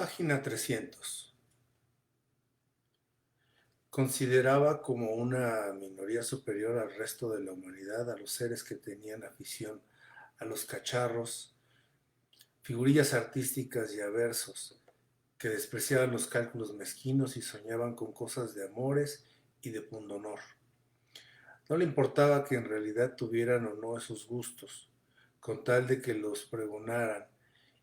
Página 300. Consideraba como una minoría superior al resto de la humanidad a los seres que tenían afición a los cacharros, figurillas artísticas y aversos, que despreciaban los cálculos mezquinos y soñaban con cosas de amores y de pundonor. No le importaba que en realidad tuvieran o no esos gustos, con tal de que los pregonaran,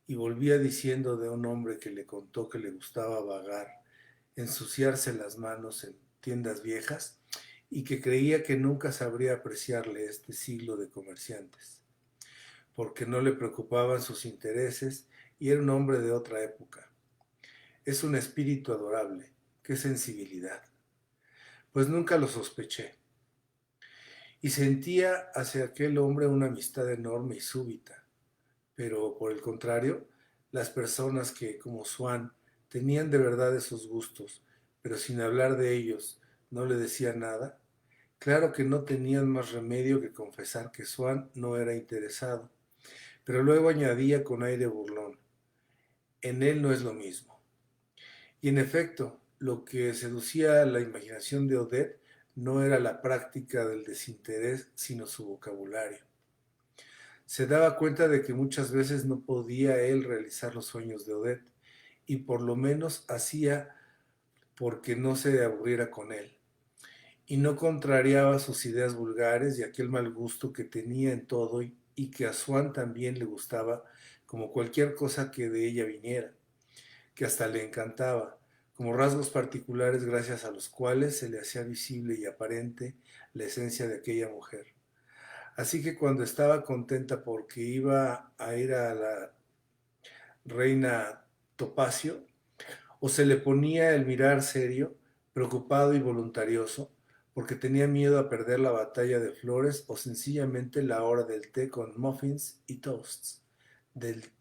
y volvía diciendo de un hombre que le contó que le gustaba vagar, ensuciarse las manos en tiendas viejas, y que creía que nunca sabría apreciarle este siglo de comerciantes, porque no le preocupaban sus intereses y era un hombre de otra época. Es un espíritu adorable, qué sensibilidad. Pues nunca lo sospeché, y sentía hacia aquel hombre una amistad enorme y súbita. Pero por el contrario, las personas que, como Swann, tenían de verdad esos gustos, pero sin hablar de ellos no le decían nada, claro que no tenían más remedio que confesar que Swann no era interesado, pero luego añadía con aire burlón, en él no es lo mismo. Y en efecto, lo que seducía a la imaginación de Odette no era la práctica del desinterés, sino su vocabulario. Se daba cuenta de que muchas veces no podía él realizar los sueños de Odette, y por lo menos hacía porque no se aburriera con él, y no contrariaba sus ideas vulgares y aquel mal gusto que tenía en todo y que a Swann también le gustaba como cualquier cosa que de ella viniera, que hasta le encantaba, como rasgos particulares gracias a los cuales se le hacía visible y aparente la esencia de aquella mujer. Así que cuando estaba contenta porque iba a ir a la reina Topacio, o se le ponía el mirar serio, preocupado y voluntarioso, porque tenía miedo a perder la batalla de flores o sencillamente la hora del té con muffins y toasts, del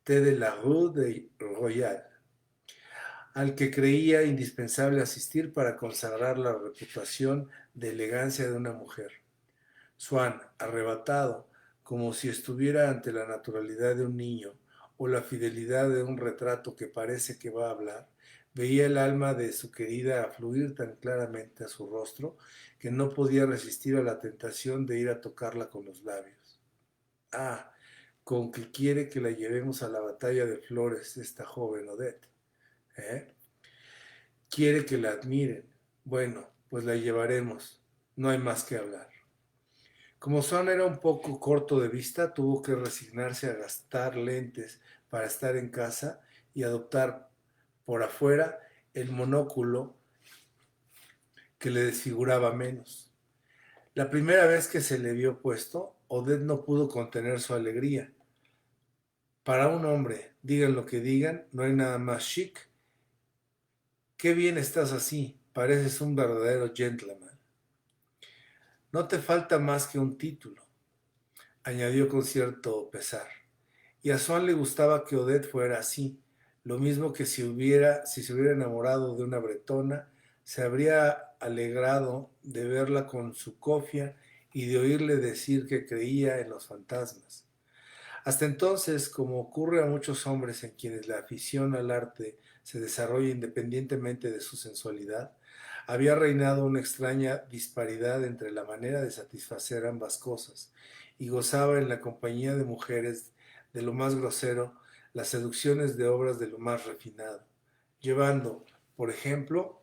té de la Rue de Royal, al que creía indispensable asistir para consagrar la reputación de elegancia de una mujer. Swann, arrebatado, como si estuviera ante la naturalidad de un niño o la fidelidad de un retrato que parece que va a hablar, veía el alma de su querida afluir tan claramente a su rostro que no podía resistir a la tentación de ir a tocarla con los labios. Ah, con que quiere que la llevemos a la batalla de flores esta joven Odette, ¿eh? Quiere que la admiren. Bueno, pues la llevaremos. No hay más que hablar. Como Swan era un poco corto de vista, tuvo que resignarse a gastar lentes para estar en casa y adoptar por afuera el monóculo que le desfiguraba menos. La primera vez que se le vio puesto, Odette no pudo contener su alegría. Para un hombre, digan lo que digan, no hay nada más chic. Qué bien estás así, pareces un verdadero gentleman. No te falta más que un título, añadió con cierto pesar. Y a Swan le gustaba que Odette fuera así, lo mismo que si se hubiera enamorado de una bretona, se habría alegrado de verla con su cofia y de oírle decir que creía en los fantasmas. Hasta entonces, como ocurre a muchos hombres en quienes la afición al arte se desarrolla independientemente de su sensualidad, había reinado una extraña disparidad entre la manera de satisfacer ambas cosas, y gozaba en la compañía de mujeres de lo más grosero las seducciones de obras de lo más refinado, llevando, por ejemplo,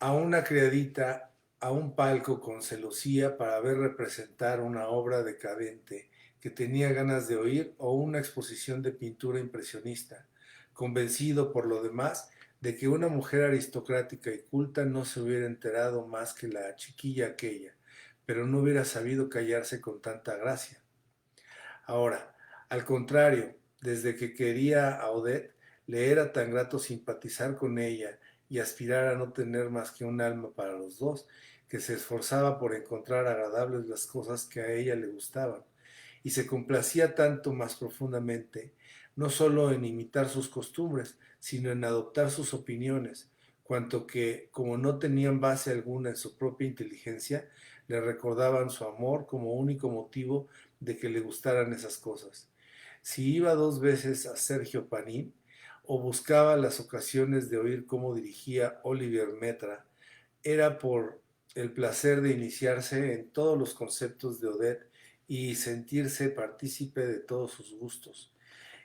a una criadita a un palco con celosía para ver representar una obra decadente que tenía ganas de oír o una exposición de pintura impresionista, convencido por lo demás de que una mujer aristocrática y culta no se hubiera enterado más que la chiquilla aquella, pero no hubiera sabido callarse con tanta gracia. Ahora, al contrario, desde que quería a Odette, le era tan grato simpatizar con ella y aspirar a no tener más que un alma para los dos, que se esforzaba por encontrar agradables las cosas que a ella le gustaban, y se complacía tanto más profundamente, no solo en imitar sus costumbres, sino en adoptar sus opiniones, cuanto que, como no tenían base alguna en su propia inteligencia, le recordaban su amor como único motivo de que le gustaran esas cosas. Si iba 2 veces a Sergio Panín, o buscaba las ocasiones de oír cómo dirigía Olivier Metra, era por el placer de iniciarse en todos los conceptos de Odette y sentirse partícipe de todos sus gustos.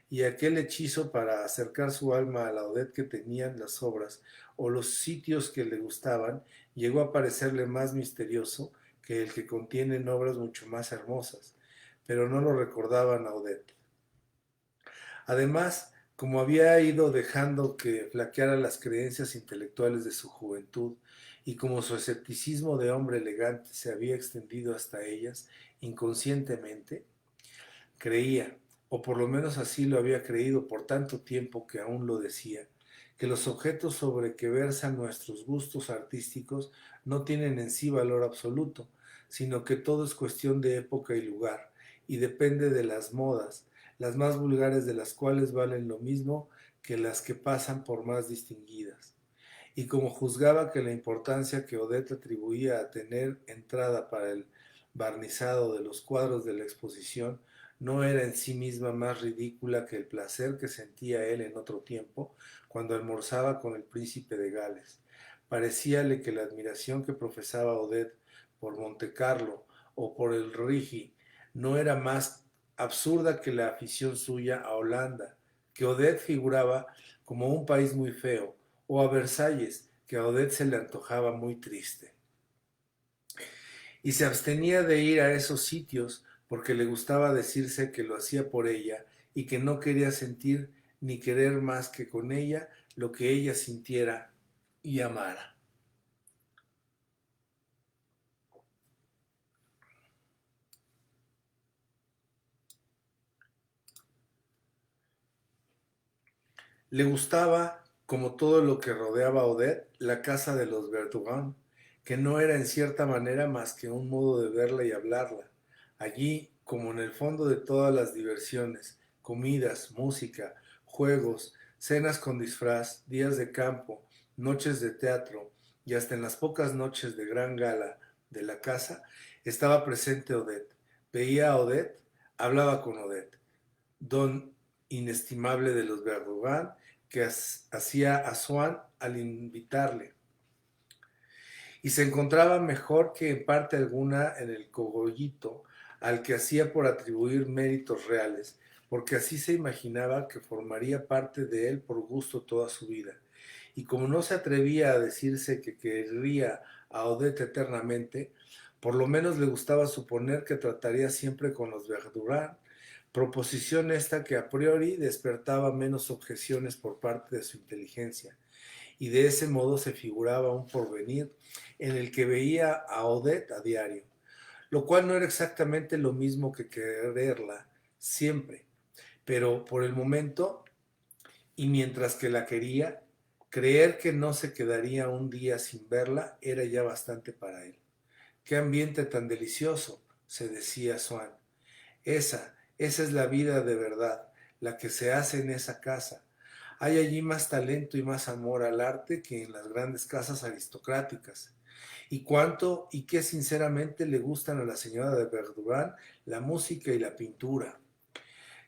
Y aquel hechizo para acercar su alma a la Odette que tenían las obras o los sitios que le gustaban llegó a parecerle más misterioso que el que contienen obras mucho más hermosas, pero no lo recordaban a Odette. Además, como había ido dejando que flaquearan las creencias intelectuales de su juventud y como su escepticismo de hombre elegante se había extendido hasta ellas inconscientemente, creía, o por lo menos así lo había creído por tanto tiempo que aún lo decía, que los objetos sobre que versan nuestros gustos artísticos no tienen en sí valor absoluto, sino que todo es cuestión de época y lugar, y depende de las modas, las más vulgares de las cuales valen lo mismo que las que pasan por más distinguidas. Y como juzgaba que la importancia que Odette atribuía a tener entrada para el barnizado de los cuadros de la exposición no era en sí misma más ridícula que el placer que sentía él en otro tiempo cuando almorzaba con el príncipe de Gales. Parecíale que la admiración que profesaba Odette por Montecarlo o por el Rigi no era más absurda que la afición suya a Holanda, que Odette figuraba como un país muy feo, o a Versalles, que a Odette se le antojaba muy triste. Y se abstenía de ir a esos sitios porque le gustaba decirse que lo hacía por ella y que no quería sentir ni querer más que con ella lo que ella sintiera y amara. Le gustaba, como todo lo que rodeaba a Odette, la casa de los Verdurin, que no era en cierta manera más que un modo de verla y hablarla. Allí, como en el fondo de todas las diversiones, comidas, música, juegos, cenas con disfraz, días de campo, noches de teatro y hasta en las pocas noches de gran gala de la casa, estaba presente Odette. Veía a Odette, hablaba con Odette. Don inestimable de los Verdurin que hacía a Swann al invitarle, y se encontraba mejor que en parte alguna en el cogollito al que hacía por atribuir méritos reales, porque así se imaginaba que formaría parte de él por gusto toda su vida. Y como no se atrevía a decirse que querría a Odette eternamente, por lo menos le gustaba suponer que trataría siempre con los Verdurin, proposición esta que a priori despertaba menos objeciones por parte de su inteligencia, y de ese modo se figuraba un porvenir en el que veía a Odette a diario, lo cual no era exactamente lo mismo que quererla siempre, pero por el momento, y mientras que la quería, creer que no se quedaría un día sin verla era ya bastante para él. ¡Qué ambiente tan delicioso!, se decía Swann. Esa es la vida de verdad, la que se hace en esa casa. Hay allí más talento y más amor al arte que en las grandes casas aristocráticas. Y cuánto y qué sinceramente le gustan a la señora de Verdurin la música y la pintura.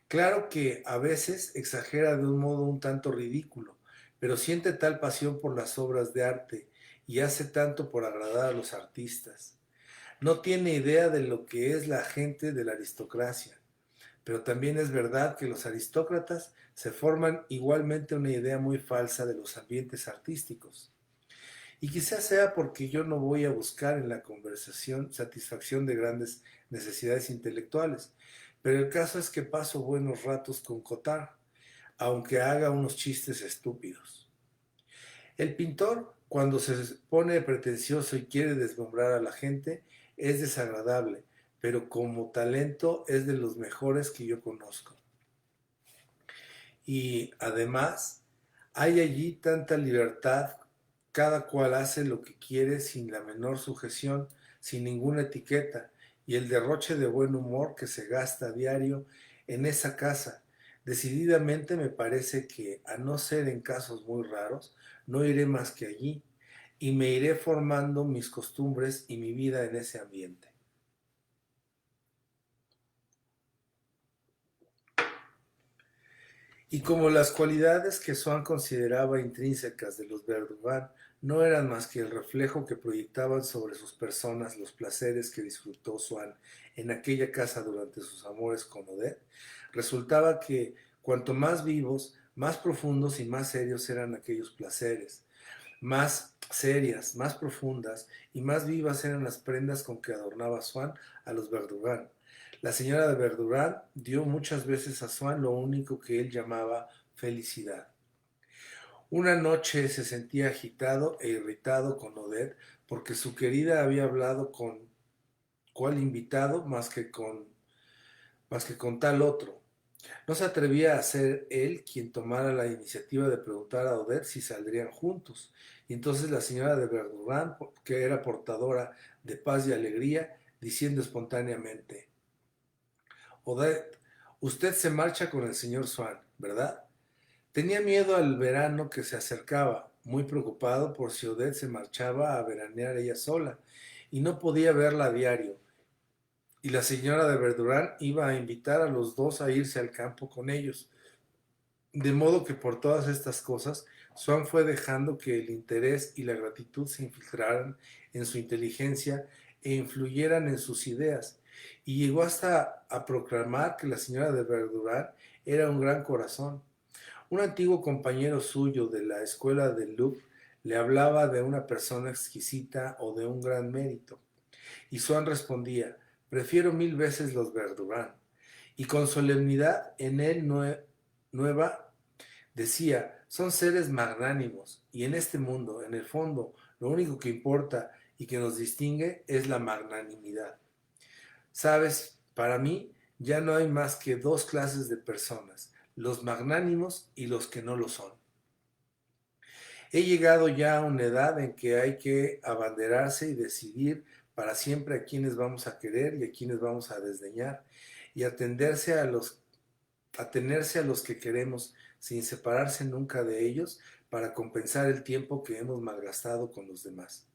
Claro que a veces exagera de un modo un tanto ridículo, pero siente tal pasión por las obras de arte y hace tanto por agradar a los artistas. No tiene idea de lo que es la gente de la aristocracia, pero también es verdad que los aristócratas se forman igualmente una idea muy falsa de los ambientes artísticos. Y quizás sea porque yo no voy a buscar en la conversación satisfacción de grandes necesidades intelectuales, pero el caso es que paso buenos ratos con Cotard, aunque haga unos chistes estúpidos. El pintor, cuando se pone pretencioso y quiere deslumbrar a la gente, es desagradable, pero como talento es de los mejores que yo conozco. Y además, hay allí tanta libertad, cada cual hace lo que quiere sin la menor sujeción, sin ninguna etiqueta, y el derroche de buen humor que se gasta a diario en esa casa. Decididamente me parece que, a no ser en casos muy raros, no iré más que allí, y me iré formando mis costumbres y mi vida en ese ambiente. Y como las cualidades que Swann consideraba intrínsecas de los Verdurin no eran más que el reflejo que proyectaban sobre sus personas los placeres que disfrutó Swann en aquella casa durante sus amores con Odette, resultaba que cuanto más vivos, más profundos y más serios eran aquellos placeres, más serias, más profundas y más vivas eran las prendas con que adornaba Swann a los Verdurin. La señora de Verdurin dio muchas veces a Swann lo único que él llamaba felicidad. Una noche se sentía agitado e irritado con Odette porque su querida había hablado con cual invitado más que con tal otro. No se atrevía a ser él quien tomara la iniciativa de preguntar a Odette si saldrían juntos. Y entonces la señora de Verdurán, que era portadora de paz y alegría, diciendo espontáneamente: Odette, usted se marcha con el señor Swann, ¿verdad? Tenía miedo al verano que se acercaba, muy preocupado por si Odette se marchaba a veranear ella sola, y no podía verla a diario. Y la señora de Verdurán iba a invitar a los dos a irse al campo con ellos. De modo que por todas estas cosas, Swann fue dejando que el interés y la gratitud se infiltraran en su inteligencia e influyeran en sus ideas, y llegó hasta a proclamar que la señora de Verdurán era un gran corazón. Un antiguo compañero suyo de la escuela de Louvre le hablaba de una persona exquisita o de un gran mérito, y Swann respondía: prefiero 1000 veces los Verdurán. Y con solemnidad en él nueva decía: son seres magnánimos, y en este mundo, en el fondo, lo único que importa y que nos distingue es la magnanimidad. Sabes, para mí ya no hay más que dos clases de personas: los magnánimos y los que no lo son. He llegado ya a una edad en que hay que abanderarse y decidir para siempre a quienes vamos a querer y a quienes vamos a desdeñar, y atenerse a los que queremos sin separarse nunca de ellos para compensar el tiempo que hemos malgastado con los demás.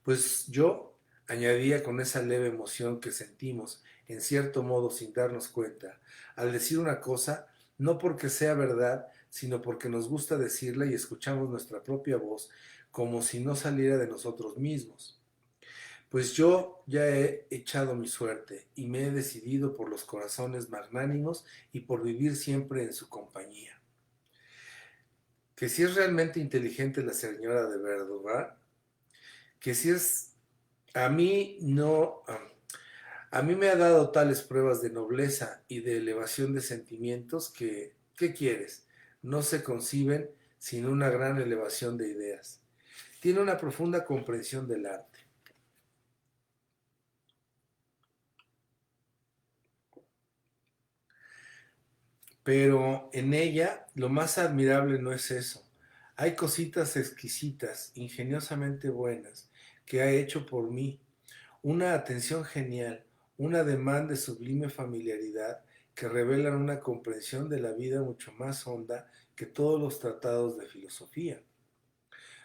Pues yo, añadía con esa leve emoción que sentimos, en cierto modo sin darnos cuenta, al decir una cosa, no porque sea verdad, sino porque nos gusta decirla y escuchamos nuestra propia voz como si no saliera de nosotros mismos. Pues yo ya he echado mi suerte y me he decidido por los corazones magnánimos y por vivir siempre en su compañía. Que si es realmente inteligente la señora de Verdurin, que si es a mí no, a mí me ha dado tales pruebas de nobleza y de elevación de sentimientos que, ¿qué quieres? No se conciben sin una gran elevación de ideas. Tiene una profunda comprensión del arte. Pero en ella lo más admirable no es eso. Hay cositas exquisitas, ingeniosamente buenas, que ha hecho por mí. Una atención genial, un ademán de sublime familiaridad que revelan una comprensión de la vida mucho más honda que todos los tratados de filosofía.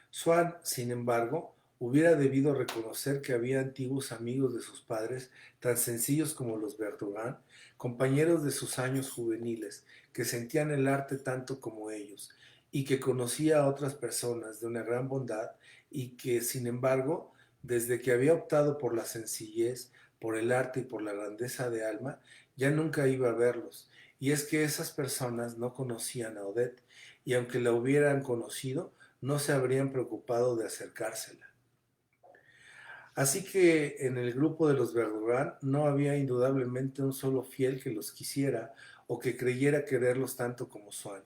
Swann, sin embargo, hubiera debido reconocer que había antiguos amigos de sus padres, tan sencillos como los Berthogan, compañeros de sus años juveniles, que sentían el arte tanto como ellos, y que conocía a otras personas de una gran bondad, y que, sin embargo, desde que había optado por la sencillez, por el arte y por la grandeza de alma, ya nunca iba a verlos. Y es que esas personas no conocían a Odette, y aunque la hubieran conocido, no se habrían preocupado de acercársela. Así que en el grupo de los Verdurán no había indudablemente un solo fiel que los quisiera o que creyera quererlos tanto como Swann.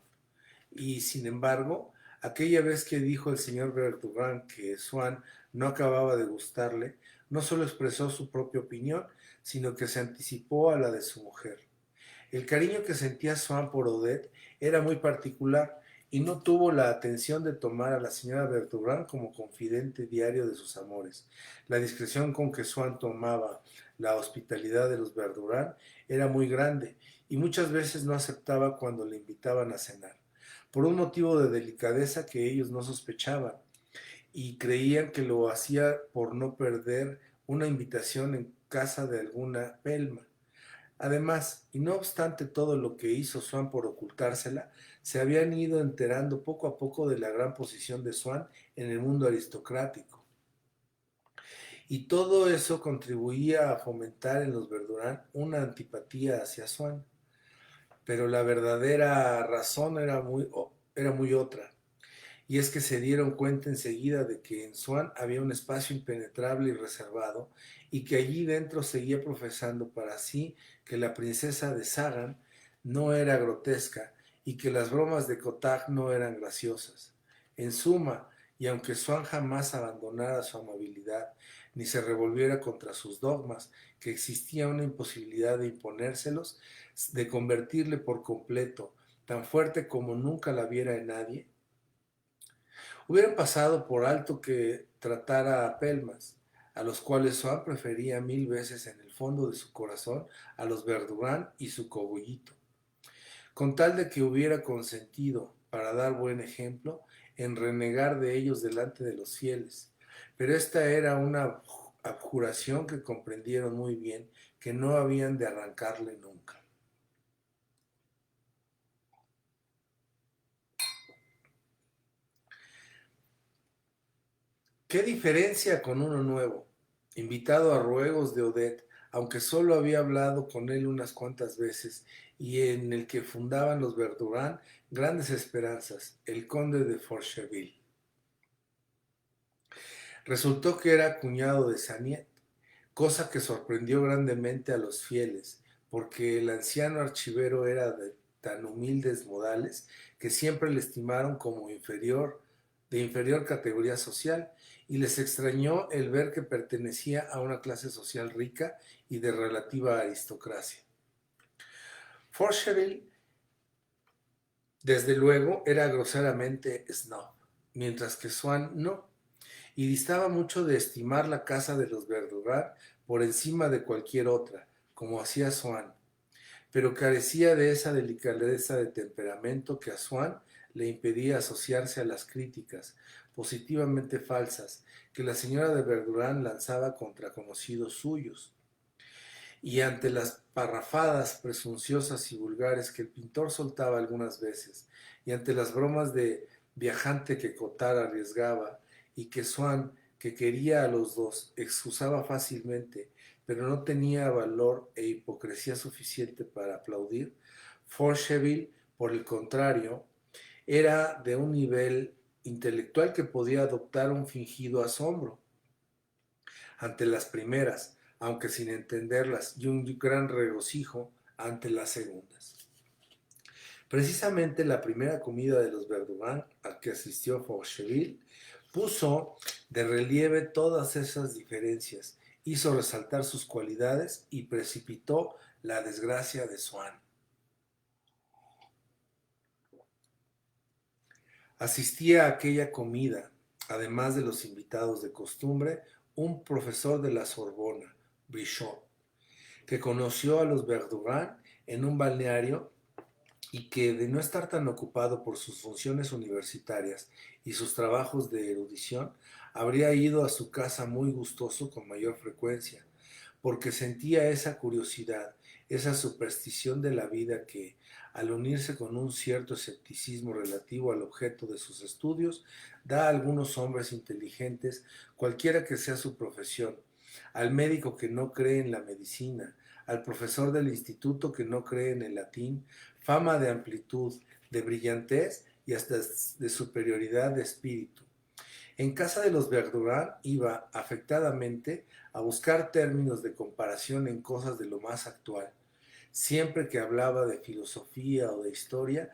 Y sin embargo, aquella vez que dijo el señor Verdurán que Swann no acababa de gustarle, no solo expresó su propia opinión, sino que se anticipó a la de su mujer. El cariño que sentía Swann por Odette era muy particular, y no tuvo la atención de tomar a la señora Bertrand como confidente diario de sus amores. La discreción con que Swann tomaba la hospitalidad de los Bertrand era muy grande, y muchas veces no aceptaba cuando le invitaban a cenar, por un motivo de delicadeza que ellos no sospechaban, y creían que lo hacía por no perder una invitación en casa de alguna pelma. Además, y no obstante todo lo que hizo Swann por ocultársela, se habían ido enterando poco a poco de la gran posición de Swann en el mundo aristocrático. Y todo eso contribuía a fomentar en los Verdurán una antipatía hacia Swann. Pero la verdadera razón era muy otra. Y es que se dieron cuenta enseguida de que en Swann había un espacio impenetrable y reservado, y que allí dentro seguía profesando para sí que la princesa de Sagan no era grotesca y que las bromas de Cotag no eran graciosas. En suma, y aunque Swann jamás abandonara su amabilidad ni se revolviera contra sus dogmas, que existía una imposibilidad de imponérselos, de convertirle por completo, tan fuerte como nunca la viera en nadie, hubieran pasado por alto que tratara a Pelmas, a los cuales Swann prefería mil veces en el fondo de su corazón a los Verdurán y su cogollito, con tal de que hubiera consentido, para dar buen ejemplo, en renegar de ellos delante de los fieles. Pero esta era una abjuración que comprendieron muy bien que no habían de arrancarle nunca. ¿Qué diferencia con uno nuevo, invitado a ruegos de Odette, aunque solo había hablado con él unas cuantas veces, y en el que fundaban los Verdurán grandes esperanzas, el conde de Forcheville? Resultó que era cuñado de Saniet, cosa que sorprendió grandemente a los fieles, porque el anciano archivero era de tan humildes modales que siempre le estimaron como de inferior categoría social, y les extrañó el ver que pertenecía a una clase social rica y de relativa aristocracia. Forcheville, desde luego, era groseramente snob, mientras que Swann no, y distaba mucho de estimar la casa de los Verdurán por encima de cualquier otra, como hacía Swann, pero carecía de esa delicadeza de temperamento que a Swann le impedía asociarse a las críticas positivamente falsas que la señora de Verdurán lanzaba contra conocidos suyos. Y ante las parrafadas presunciosas y vulgares que el pintor soltaba algunas veces, y ante las bromas de viajante que Cottard arriesgaba, y que Swann, que quería a los dos, excusaba fácilmente, pero no tenía valor e hipocresía suficiente para aplaudir, Forcheville, por el contrario, era de un nivel intelectual que podía adoptar un fingido asombro ante las primeras, aunque sin entenderlas, y un gran regocijo ante las segundas. Precisamente la primera comida de los Verdurán a que asistió Forcheville puso de relieve todas esas diferencias, hizo resaltar sus cualidades y precipitó la desgracia de Swann. Asistía a aquella comida, además de los invitados de costumbre, un profesor de la Sorbona, Brichot, que conoció a los Verdurán en un balneario y que, de no estar tan ocupado por sus funciones universitarias y sus trabajos de erudición, habría ido a su casa muy gustoso con mayor frecuencia, porque sentía esa curiosidad, esa superstición de la vida que, al unirse con un cierto escepticismo relativo al objeto de sus estudios, da a algunos hombres inteligentes, cualquiera que sea su profesión, al médico que no cree en la medicina, al profesor del instituto que no cree en el latín, fama de amplitud, de brillantez y hasta de superioridad de espíritu. En casa de los Verdurán iba afectadamente a buscar términos de comparación en cosas de lo más actual. Siempre que hablaba de filosofía o de historia,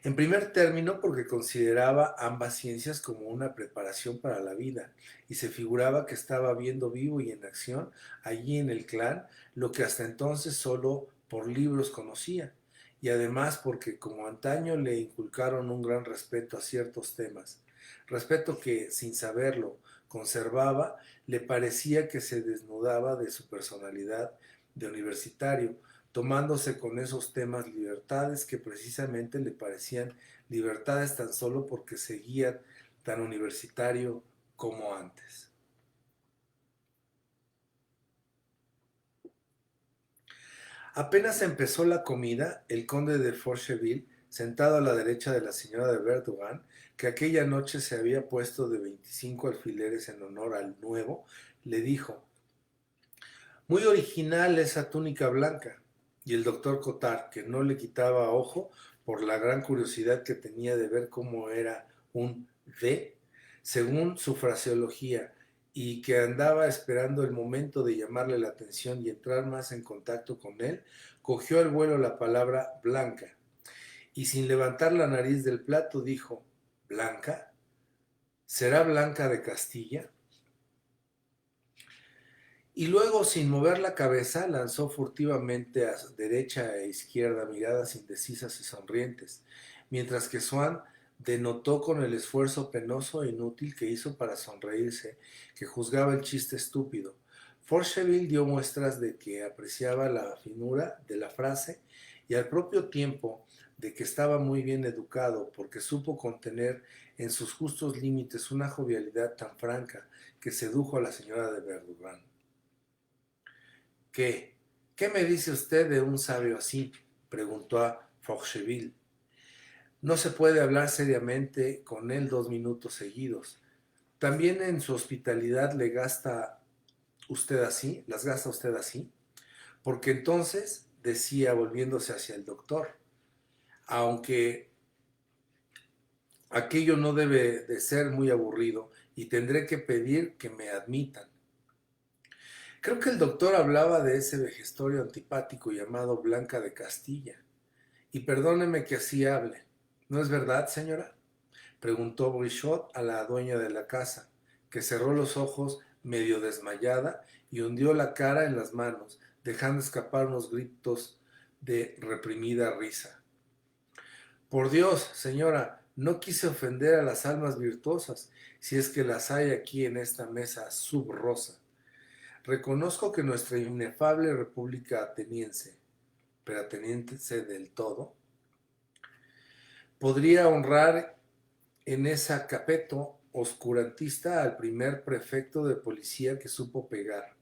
en primer término porque consideraba ambas ciencias como una preparación para la vida, y se figuraba que estaba viendo vivo y en acción allí en el clan lo que hasta entonces solo por libros conocía, y además porque como antaño le inculcaron un gran respeto a ciertos temas, respeto que, sin saberlo, conservaba, le parecía que se desnudaba de su personalidad de universitario, tomándose con esos temas libertades que precisamente le parecían libertades tan solo porque seguía tan universitario como antes. Apenas empezó la comida, el conde de Forcheville, sentado a la derecha de la señora de Verdugan, que aquella noche se había puesto de 25 alfileres en honor al nuevo, le dijo: muy original esa túnica blanca. Y el doctor Cottard, que no le quitaba ojo por la gran curiosidad que tenía de ver cómo era un D, según su fraseología, y que andaba esperando el momento de llamarle la atención y entrar más en contacto con él, cogió al vuelo la palabra blanca y sin levantar la nariz del plato dijo: ¿Blanca? ¿Será Blanca de Castilla? Y luego, sin mover la cabeza, lanzó furtivamente a derecha e izquierda miradas indecisas y sonrientes, mientras que Swann denotó con el esfuerzo penoso e inútil que hizo para sonreírse, que juzgaba el chiste estúpido. Forcheville dio muestras de que apreciaba la finura de la frase y al propio tiempo de que estaba muy bien educado, porque supo contener en sus justos límites una jovialidad tan franca que sedujo a la señora de Verdurin. ¿Qué? ¿Qué me dice usted de un sabio así?, preguntó a Forcheville. No se puede hablar seriamente con él 2 minutos seguidos. ¿También en su hospitalidad le gasta usted así? ¿Las gasta usted así? Porque entonces, decía volviéndose hacia el doctor, aunque aquello no debe de ser muy aburrido y tendré que pedir que me admitan. Creo que el doctor hablaba de ese vejestorio antipático llamado Blanca de Castilla. Y perdóneme que así hable. ¿No es verdad, señora?, preguntó Brichot a la dueña de la casa, que cerró los ojos medio desmayada y hundió la cara en las manos, dejando escapar unos gritos de reprimida risa. Por Dios, señora, no quise ofender a las almas virtuosas, si es que las hay aquí en esta mesa sub-rosa. Reconozco que nuestra inefable república ateniense, pero ateniense del todo, podría honrar en esa capeto oscurantista al primer prefecto de policía que supo pegar.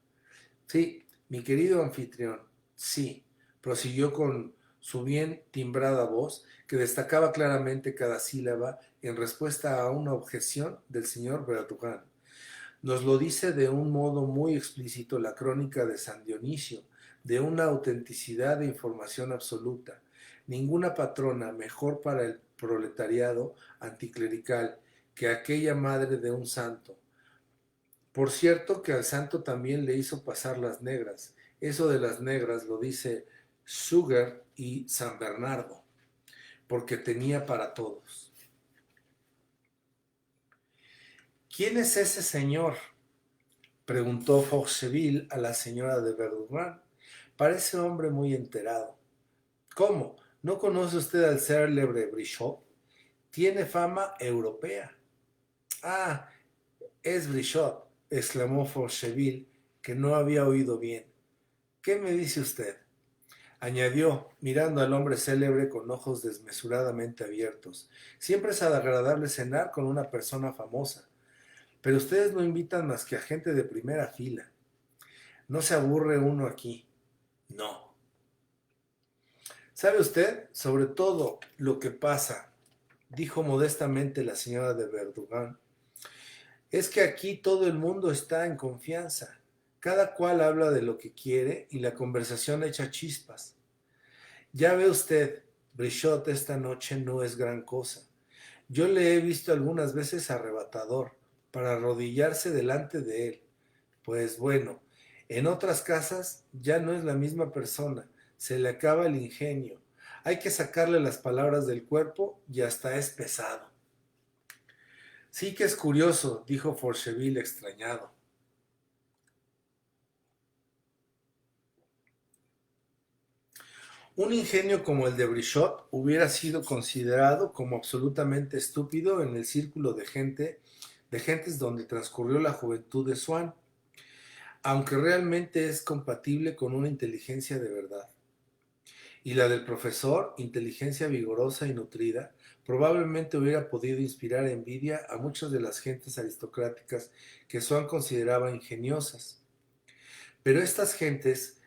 Sí, mi querido anfitrión, sí, prosiguió con su bien timbrada voz, que destacaba claramente cada sílaba en respuesta a una objeción del señor Verdurin. Nos lo dice de un modo muy explícito la crónica de San Dionisio, de una autenticidad de información absoluta. Ninguna patrona mejor para el proletariado anticlerical que aquella madre de un santo. Por cierto que al santo también le hizo pasar las negras. Eso de las negras lo dice Suger y San Bernardo, porque tenía para todos. ¿Quién es ese señor?, preguntó Forcheville a la señora de Verdurin. Parece hombre muy enterado. ¿Cómo? ¿No conoce usted al célebre Brichot? Tiene fama europea. Ah, es Brichot, exclamó Forcheville, que no había oído bien. ¿Qué me dice usted?, añadió, mirando al hombre célebre con ojos desmesuradamente abiertos. Siempre es agradable cenar con una persona famosa, pero ustedes no invitan más que a gente de primera fila. ¿No se aburre uno aquí? No. ¿Sabe usted, sobre todo, lo que pasa?, dijo modestamente la señora de Verdurin, es que aquí todo el mundo está en confianza. Cada cual habla de lo que quiere y la conversación echa chispas. Ya ve usted, Brichot esta noche no es gran cosa. Yo le he visto algunas veces arrebatador, para arrodillarse delante de él. Pues bueno, en otras casas ya no es la misma persona, se le acaba el ingenio. Hay que sacarle las palabras del cuerpo y hasta es pesado. Sí que es curioso, dijo Forcheville extrañado. Un ingenio como el de Brichot hubiera sido considerado como absolutamente estúpido en el círculo de gentes donde transcurrió la juventud de Swann, aunque realmente es compatible con una inteligencia de verdad. Y la del profesor, inteligencia vigorosa y nutrida, probablemente hubiera podido inspirar envidia a muchas de las gentes aristocráticas que Swann consideraba ingeniosas. Pero estas gentes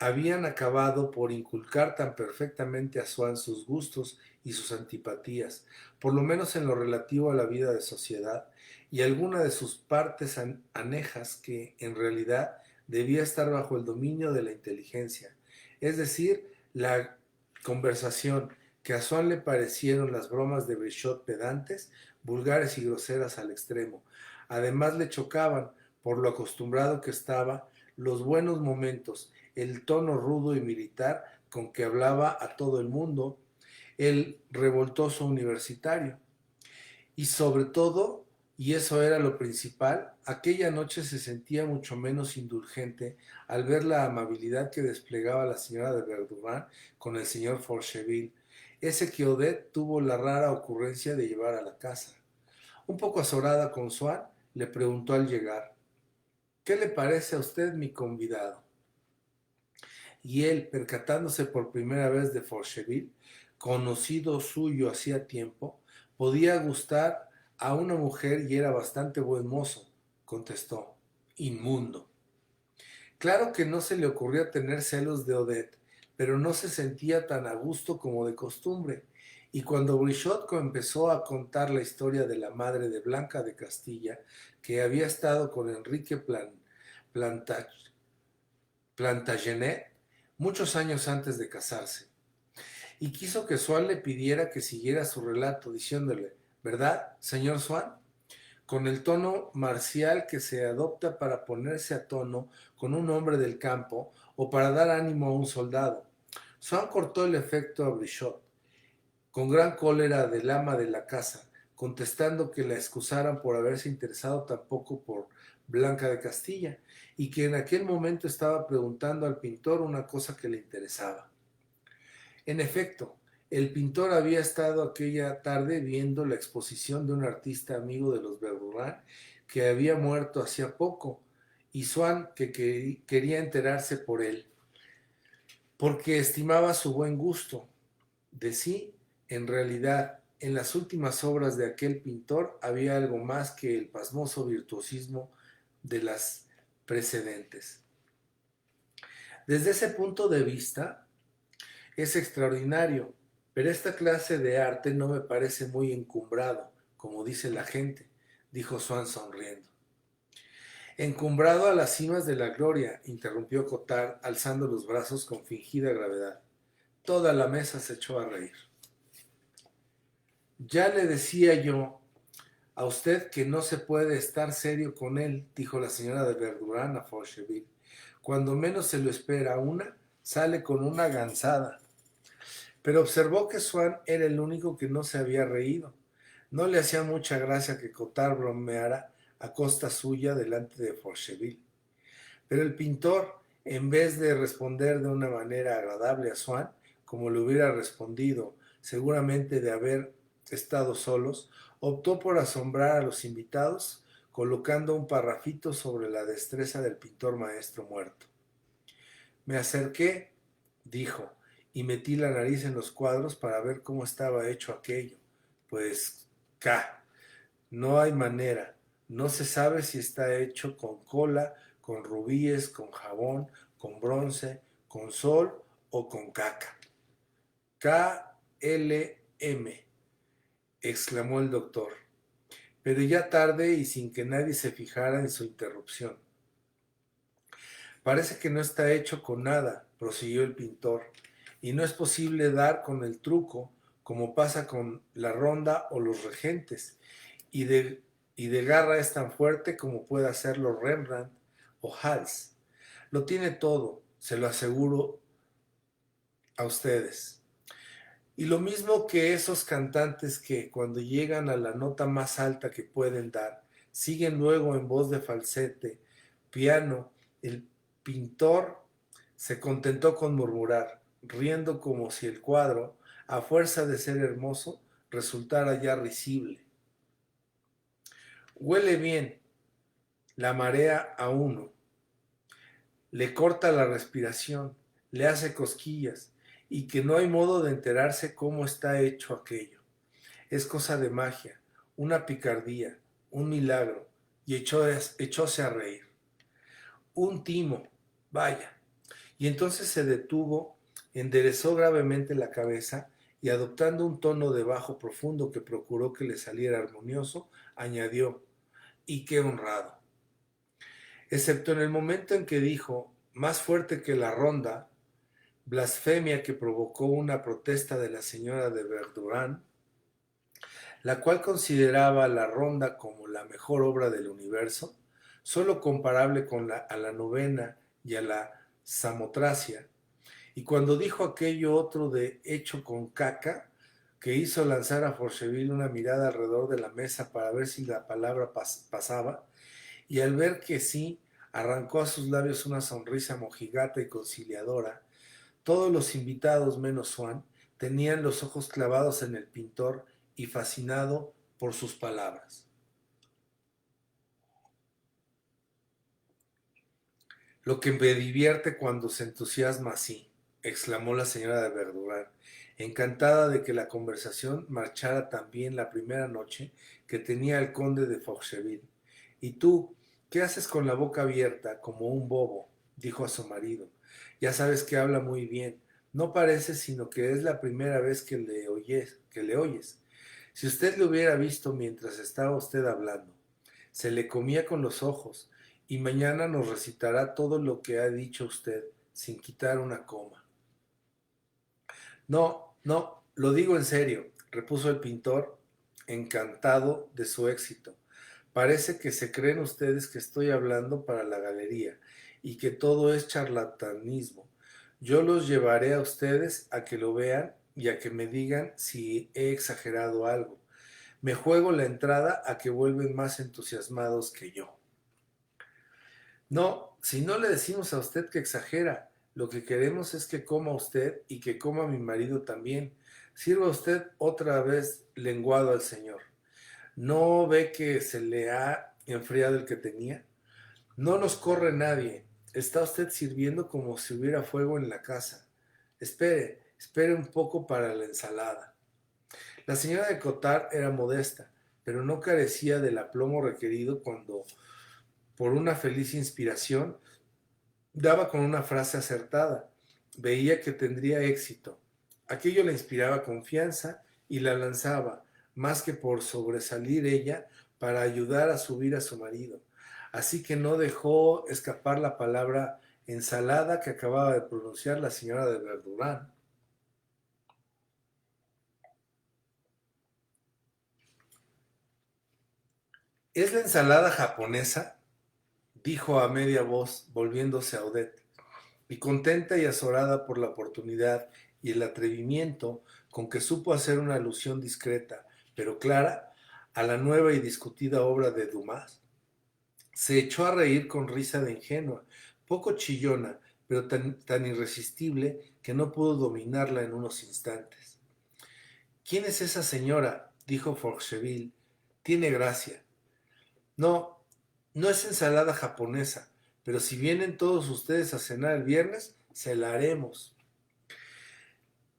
habían acabado por inculcar tan perfectamente a Swann sus gustos y sus antipatías, por lo menos en lo relativo a la vida de sociedad, y alguna de sus partes anejas que, en realidad, debía estar bajo el dominio de la inteligencia, es decir, la conversación, que a Swann le parecieron las bromas de Brichot pedantes, vulgares y groseras al extremo. Además le chocaban, por lo acostumbrado que estaba, los buenos momentos, el tono rudo y militar con que hablaba a todo el mundo, el revoltoso universitario. Y sobre todo, y eso era lo principal, aquella noche se sentía mucho menos indulgente al ver la amabilidad que desplegaba la señora de Verdurán con el señor Forcheville, ese que Odette tuvo la rara ocurrencia de llevar a la casa. Un poco azorada con Swann, le preguntó al llegar: ¿qué le parece a usted mi convidado? Y él, percatándose por primera vez de Forcheville, conocido suyo hacía tiempo, podía gustar a una mujer y era bastante buen mozo, contestó: inmundo. Claro que no se le ocurría tener celos de Odette, pero no se sentía tan a gusto como de costumbre. Y cuando Brichot empezó a contar la historia de la madre de Blanca de Castilla, que había estado con Enrique Plantagenet muchos años antes de casarse, y quiso que Swann le pidiera que siguiera su relato, diciéndole: ¿verdad, señor Swann? Con el tono marcial que se adopta para ponerse a tono con un hombre del campo o para dar ánimo a un soldado. Swann cortó el efecto a Brichot, con gran cólera del ama de la casa, contestando que la excusaran por haberse interesado tampoco por Blanca de Castilla, y que en aquel momento estaba preguntando al pintor una cosa que le interesaba. En efecto, el pintor había estado aquella tarde viendo la exposición de un artista amigo de los Verdurán que había muerto hacía poco, y Swann que quería enterarse por él, porque estimaba su buen gusto. De sí, en realidad, en las últimas obras de aquel pintor había algo más que el pasmoso virtuosismo de las precedentes. Desde ese punto de vista, es extraordinario, pero esta clase de arte no me parece muy encumbrado, como dice la gente, dijo Swann sonriendo. Encumbrado a las cimas de la gloria, interrumpió Cottard, alzando los brazos con fingida gravedad. Toda la mesa se echó a reír. Ya le decía yo a usted que no se puede estar serio con él, dijo la señora de Verdurán a Forcheville. Cuando menos se lo espera una, sale con una gansada. Pero observó que Swann era el único que no se había reído. No le hacía mucha gracia que Cottard bromeara a costa suya delante de Forcheville. Pero el pintor, en vez de responder de una manera agradable a Swann, como le hubiera respondido seguramente de haber estado solos, optó por asombrar a los invitados colocando un parrafito sobre la destreza del pintor maestro muerto. Me acerqué, dijo, y metí la nariz en los cuadros para ver cómo estaba hecho aquello. Pues, no hay manera. No se sabe si está hecho con cola, con rubíes, con jabón, con bronce, con sol o con caca. KLM, exclamó el doctor, pero ya tarde y sin que nadie se fijara en su interrupción. Parece que no está hecho con nada, prosiguió el pintor, y no es posible dar con el truco, como pasa con la ronda o los regentes, y de garra es tan fuerte como puede hacerlo Rembrandt o Hals. Lo tiene todo, se lo aseguro a ustedes. Y lo mismo que esos cantantes que, cuando llegan a la nota más alta que pueden dar, siguen luego en voz de falsete, piano. El pintor se contentó con murmurar, riendo como si el cuadro, a fuerza de ser hermoso, resultara ya risible. Huele bien, la marea a uno, le corta la respiración, le hace cosquillas, y que no hay modo de enterarse cómo está hecho aquello. Es cosa de magia, una picardía, un milagro, y echóse a reír. Un timo, vaya. Y entonces se detuvo, enderezó gravemente la cabeza y adoptando un tono de bajo profundo que procuró que le saliera armonioso, añadió, y qué honrado. Excepto en el momento en que dijo, más fuerte que la ronda, blasfemia que provocó una protesta de la señora de Verdurán, la cual consideraba la ronda como la mejor obra del universo, solo comparable con a la novena y a la samotracia, y cuando dijo aquello otro de hecho con caca, que hizo lanzar a Forcheville una mirada alrededor de la mesa para ver si la palabra pasaba, y al ver que sí, arrancó a sus labios una sonrisa mojigata y conciliadora. Todos los invitados, menos Swann, tenían los ojos clavados en el pintor y fascinado por sus palabras. Lo que me divierte cuando se entusiasma así, exclamó la señora de Verdurán, encantada de que la conversación marchara tan bien la primera noche que tenía el conde de Forcheville. ¿Y tú, qué haces con la boca abierta, como un bobo? Dijo a su marido. Ya sabes que habla muy bien. No parece sino que es la primera vez que le oyes. Si usted le hubiera visto mientras estaba usted hablando, se le comía con los ojos, y mañana nos recitará todo lo que ha dicho usted, sin quitar una coma. No, no, lo digo en serio, repuso el pintor, encantado de su éxito. Parece que se creen ustedes que estoy hablando para la galería y que todo es charlatanismo. Yo los llevaré a ustedes a que lo vean y a que me digan si he exagerado algo. Me juego la entrada a que vuelven más entusiasmados que yo. No, si no le decimos a usted que exagera, lo que queremos es que coma usted y que coma mi marido también. Sirva usted otra vez lenguado al señor. ¿No ve que se le ha enfriado el que tenía? No nos corre nadie. Está usted sirviendo como si hubiera fuego en la casa. Espere un poco para la ensalada. La señora de Cottard era modesta, pero no carecía del aplomo requerido cuando, por una feliz inspiración, daba con una frase acertada. Veía que tendría éxito. Aquello le inspiraba confianza y la lanzaba, más que por sobresalir ella, para ayudar a subir a su marido. Así que no dejó escapar la palabra ensalada que acababa de pronunciar la señora de Verdurán. ¿Es la ensalada japonesa?, dijo a media voz, volviéndose a Odette, y contenta y azorada por la oportunidad y el atrevimiento con que supo hacer una alusión discreta, pero clara, a la nueva y discutida obra de Dumas. Se echó a reír con risa de ingenua, poco chillona, pero tan irresistible que no pudo dominarla en unos instantes. ¿Quién es esa señora?, dijo Forcheville. Tiene gracia. No, no es ensalada japonesa, pero si vienen todos ustedes a cenar el viernes, se la haremos.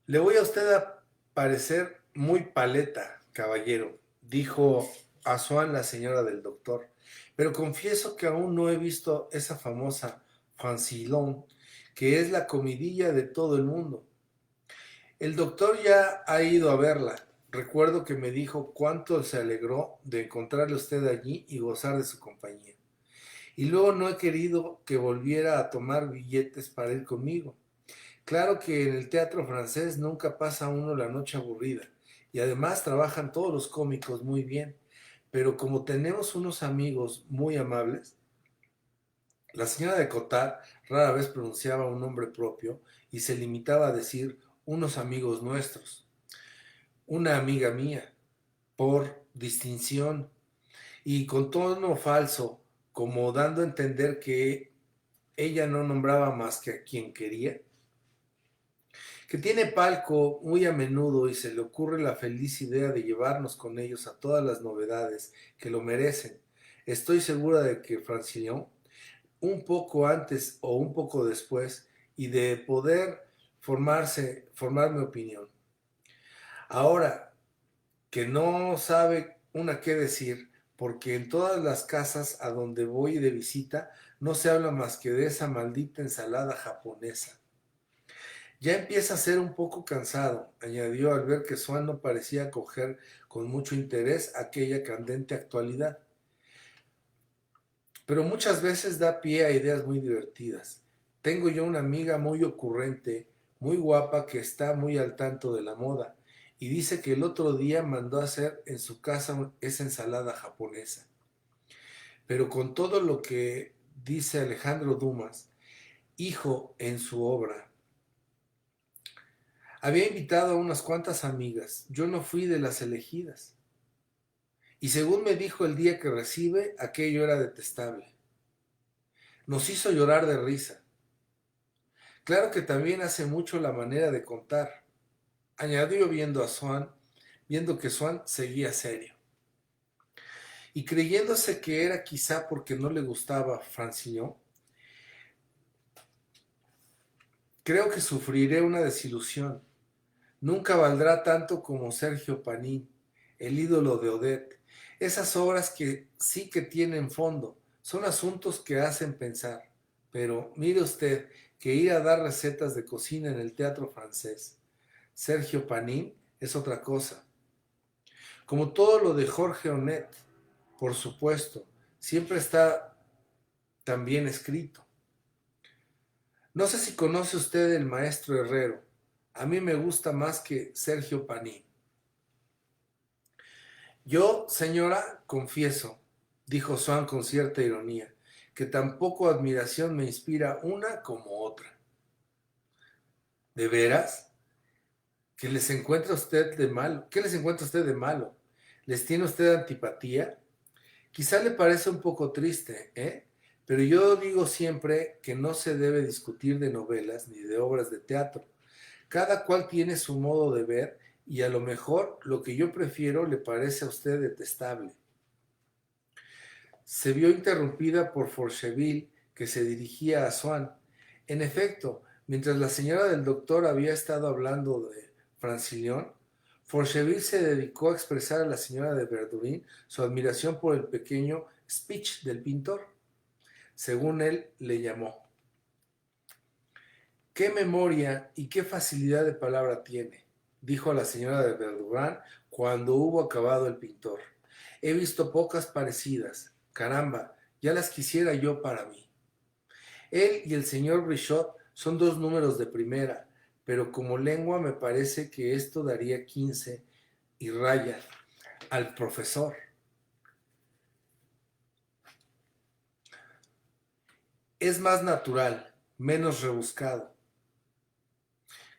Le voy a usted a parecer muy paleta, caballero, dijo a Swann la señora del doctor, pero confieso que aún no he visto esa famosa Francillon, que es la comidilla de todo el mundo. El doctor ya ha ido a verla. Recuerdo que me dijo cuánto se alegró de encontrarle usted allí y gozar de su compañía. Y luego no he querido que volviera a tomar billetes para ir conmigo. Claro que en el teatro francés nunca pasa uno la noche aburrida, y además trabajan todos los cómicos muy bien, pero como tenemos unos amigos muy amables, la señora de Cottard rara vez pronunciaba un nombre propio y se limitaba a decir unos amigos nuestros, una amiga mía, por distinción, y con tono falso, como dando a entender que ella no nombraba más que a quien quería, que tiene palco muy a menudo y se le ocurre la feliz idea de llevarnos con ellos a todas las novedades que lo merecen. Estoy segura de que Francillon, un poco antes o un poco después, y de poder formar mi opinión. Ahora que no sabe una qué decir, porque en todas las casas a donde voy de visita no se habla más que de esa maldita ensalada japonesa. Ya empieza a ser un poco cansado, añadió al ver que Swann no parecía acoger con mucho interés aquella candente actualidad. Pero muchas veces da pie a ideas muy divertidas. Tengo yo una amiga muy ocurrente, muy guapa, que está muy al tanto de la moda, y dice que el otro día mandó a hacer en su casa esa ensalada japonesa. Pero con todo lo que dice Alejandro Dumas, hijo en su obra, había invitado a unas cuantas amigas, yo no fui de las elegidas. Y según me dijo el día que recibe, aquello era detestable. Nos hizo llorar de risa. Claro que también hace mucho la manera de contar, añadió viendo que Swann seguía serio. Y creyéndose que era quizá porque no le gustaba Francillon, creo que sufriré una desilusión. Nunca valdrá tanto como Sergio Panin, el ídolo de Odette. Esas obras que sí que tienen fondo, son asuntos que hacen pensar. Pero mire usted que ir a dar recetas de cocina en el teatro francés, Sergio Panin, es otra cosa. Como todo lo de Jorge Onet, por supuesto, siempre está tan bien escrito. No sé si conoce usted el maestro Herrero. A mí me gusta más que Sergio Panin. Yo, señora, confieso, dijo Swann con cierta ironía, que tampoco admiración me inspira una como otra. ¿De veras? ¿Qué les encuentra usted de malo? ¿Qué les encuentra usted de malo? ¿Les tiene usted antipatía? Quizá le parece un poco triste, ¿eh? Pero yo digo siempre que no se debe discutir de novelas ni de obras de teatro. Cada cual tiene su modo de ver y a lo mejor lo que yo prefiero le parece a usted detestable. Se vio interrumpida por Forcheville, que se dirigía a Swann. En efecto, mientras la señora del doctor había estado hablando de Francillon, Forcheville se dedicó a expresar a la señora de Verdurin su admiración por el pequeño speech del pintor, según él le llamó. ¡Qué memoria y qué facilidad de palabra tiene!, dijo a la señora de Verdurin cuando hubo acabado el pintor. He visto pocas parecidas. Caramba, ya las quisiera yo para mí. Él y el señor Brichot son dos números de primera, pero como lengua me parece que esto daría 15 y raya al profesor. Es más natural, menos rebuscado.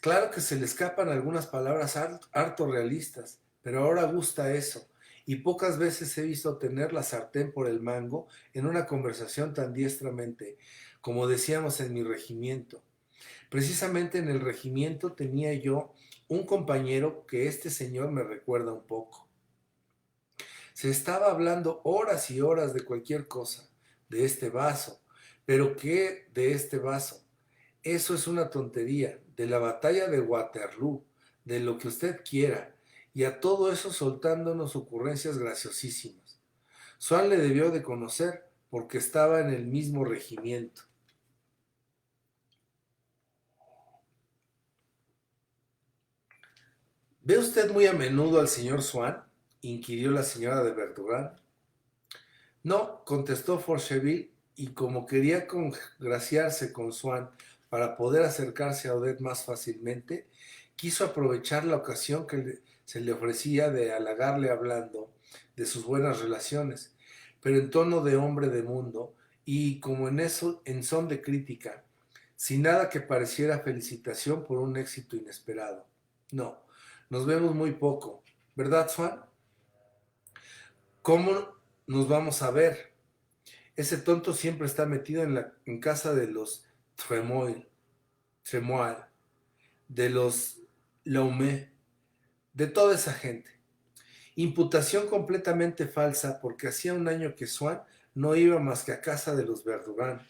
Claro que se le escapan algunas palabras harto realistas, pero ahora gusta eso, y pocas veces he visto tener la sartén por el mango en una conversación tan diestramente, como decíamos en mi regimiento. Precisamente en el regimiento tenía yo un compañero que este señor me recuerda un poco. Se estaba hablando horas y horas de cualquier cosa, de este vaso, pero ¿qué de este vaso? Eso es una tontería, de la batalla de Waterloo, de lo que usted quiera, y a todo eso soltándonos ocurrencias graciosísimas. Swann le debió de conocer porque estaba en el mismo regimiento. ¿Ve usted muy a menudo al señor Swann?, inquirió la señora de Verdurin. No, contestó Forcheville, y como quería congraciarse con Swann para poder acercarse a Odette más fácilmente, quiso aprovechar la ocasión que se le ofrecía de halagarle hablando de sus buenas relaciones, pero en tono de hombre de mundo y como en son de crítica, sin nada que pareciera felicitación por un éxito inesperado. No, nos vemos muy poco, ¿verdad, Swann? ¿Cómo nos vamos a ver? Ese tonto siempre está metido en casa de los Tremoille, de los Laumé, de toda esa gente. Imputación completamente falsa, porque hacía un año que Swann no iba más que a casa de los Verdurin,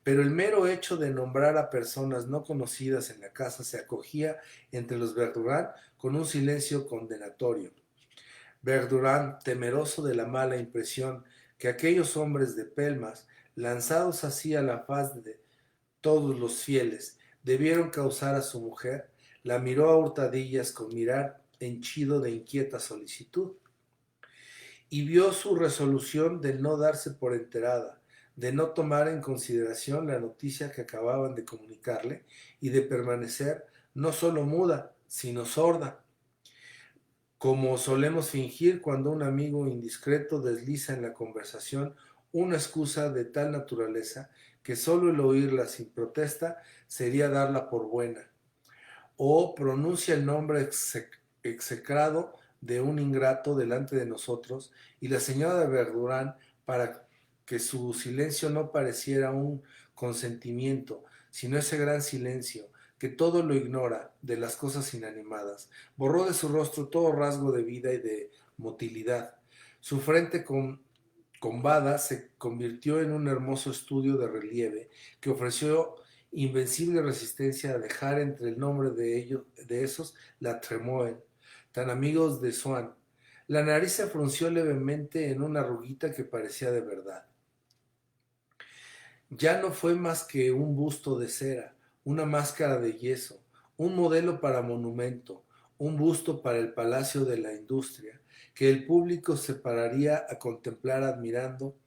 pero el mero hecho de nombrar a personas no conocidas en la casa se acogía entre los Verdurin con un silencio condenatorio. Verdurin, temeroso de la mala impresión que aquellos hombres de pelmas lanzados así a la faz de todos los fieles, debieron causar a su mujer, la miró a hurtadillas con mirar henchido de inquieta solicitud, y vio su resolución de no darse por enterada, de no tomar en consideración la noticia que acababan de comunicarle y de permanecer no solo muda, sino sorda, como solemos fingir cuando un amigo indiscreto desliza en la conversación una excusa de tal naturaleza que solo el oírla sin protesta sería darla por buena, o pronuncia el nombre execrado de un ingrato delante de nosotros, y la señora de Verdurán, para que su silencio no pareciera un consentimiento, sino ese gran silencio que todo lo ignora de las cosas inanimadas, borró de su rostro todo rasgo de vida y de motilidad. Su frente combada se convirtió en un hermoso estudio de relieve que ofreció invencible resistencia a dejar entre el nombre de ellos, de esos, la Tremoille, tan amigos de Swann. La nariz se frunció levemente en una arruguita que parecía de verdad. Ya no fue más que un busto de cera, una máscara de yeso, un modelo para monumento, un busto para el Palacio de la Industria, que el público se pararía a contemplar admirando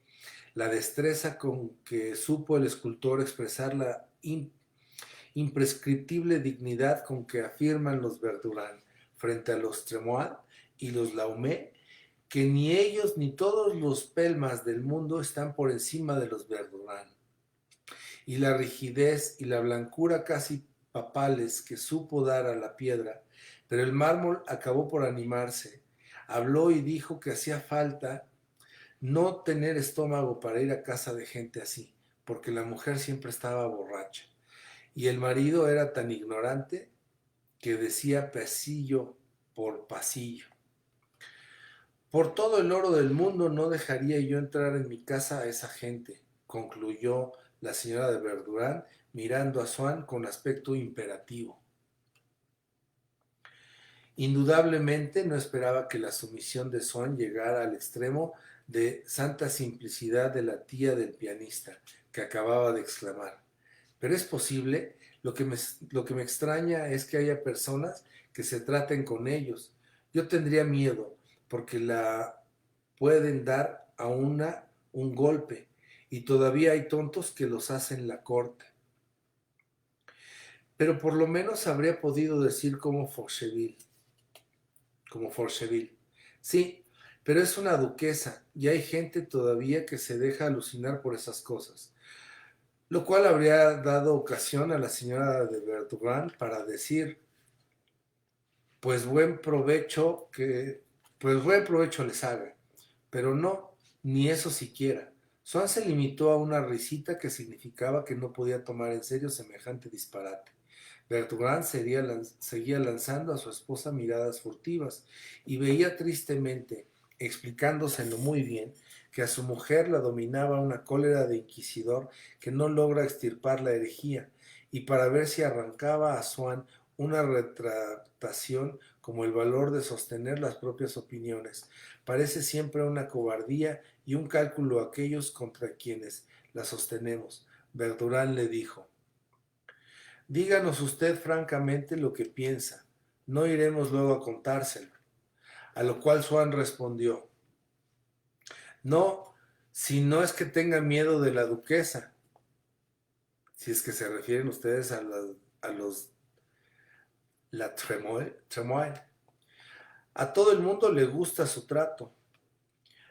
la destreza con que supo el escultor expresar la imprescriptible dignidad con que afirman los Verdurán frente a los Tremoille y los Laumé, que ni ellos ni todos los pelmas del mundo están por encima de los Verdurán, y la rigidez y la blancura casi papales que supo dar a la piedra, pero el mármol acabó por animarse, habló y dijo que hacía falta no tener estómago para ir a casa de gente así, porque la mujer siempre estaba borracha y el marido era tan ignorante que decía pasillo por pasillo. Por todo el oro del mundo no dejaría yo entrar en mi casa a esa gente, concluyó la señora de Verdurán, mirando a Swann con aspecto imperativo. Indudablemente no esperaba que la sumisión de Swann llegara al extremo de santa simplicidad de la tía del pianista, que acababa de exclamar. Pero es posible, lo que me extraña es que haya personas que se traten con ellos. Yo tendría miedo, porque la pueden dar a una un golpe, y todavía hay tontos que los hacen la corte. Pero por lo menos habría podido decir como Forcheville. Sí, pero es una duquesa, y hay gente todavía que se deja alucinar por esas cosas. Lo cual habría dado ocasión a la señora de Verdurán para decir, pues buen provecho pues buen provecho les haga. Pero no, ni eso siquiera. Swann se limitó a una risita que significaba que no podía tomar en serio semejante disparate. Bertrand seguía lanzando a su esposa miradas furtivas y veía tristemente, explicándoselo muy bien, que a su mujer la dominaba una cólera de inquisidor que no logra extirpar la herejía, y para ver si arrancaba a Swann una retractación como el valor de sostener las propias opiniones, parece siempre una cobardía y un cálculo a aquellos contra quienes la sostenemos. Verdurán le dijo: díganos usted francamente lo que piensa, no iremos luego a contárselo. A lo cual Swann respondió: no, si no es que tenga miedo de la duquesa, si es que se refieren ustedes a los la Tremoille. A todo el mundo le gusta su trato.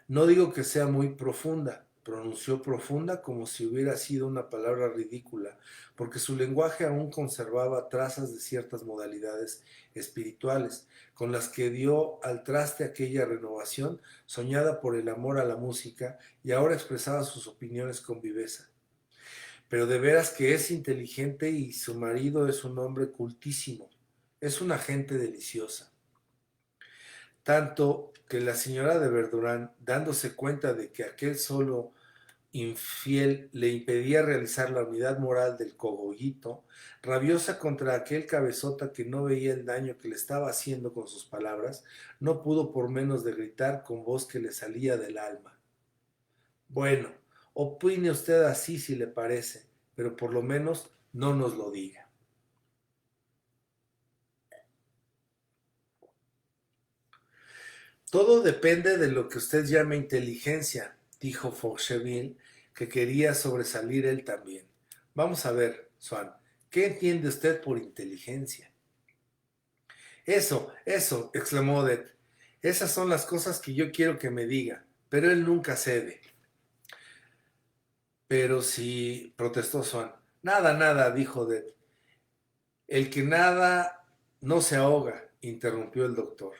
No digo que sea muy profunda, pronunció profunda como si hubiera sido una palabra ridícula, porque su lenguaje aún conservaba trazas de ciertas modalidades espirituales, con las que dio al traste aquella renovación soñada por el amor a la música, y ahora expresaba sus opiniones con viveza. Pero de veras que es inteligente, y su marido es un hombre cultísimo, es una gente deliciosa. Tanto que la señora de Verdurán, dándose cuenta de que aquel solo infiel le impedía realizar la unidad moral del cogollito, rabiosa contra aquel cabezota que no veía el daño que le estaba haciendo con sus palabras, no pudo por menos de gritar con voz que le salía del alma: bueno, Opine usted así si le parece, pero por lo menos no nos lo diga. Todo depende de lo que usted llama inteligencia, dijo Faucheville, que quería sobresalir él también. Vamos a ver, Swann, ¿qué entiende usted por inteligencia? Eso, exclamó Odette. Esas son las cosas que yo quiero que me diga, pero él nunca cede. Pero si, protestó Swann. Nada, nada, dijo Odette. El que nada no se ahoga, interrumpió el doctor.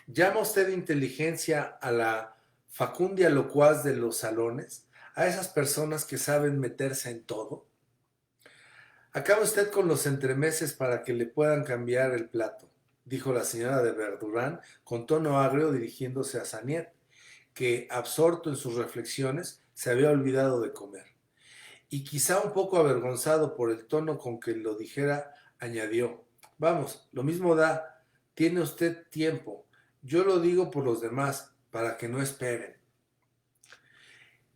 ¿Llama usted inteligencia a la facundia locuaz de los salones? ¿A esas personas que saben meterse en todo? Acabe usted con los entremeses para que le puedan cambiar el plato, dijo la señora de Verdurán con tono agrio dirigiéndose a Saniet, que, absorto en sus reflexiones, se había olvidado de comer. Y quizá un poco avergonzado por el tono con que lo dijera, añadió, vamos, lo mismo da, tiene usted tiempo, yo lo digo por los demás, para que no esperen.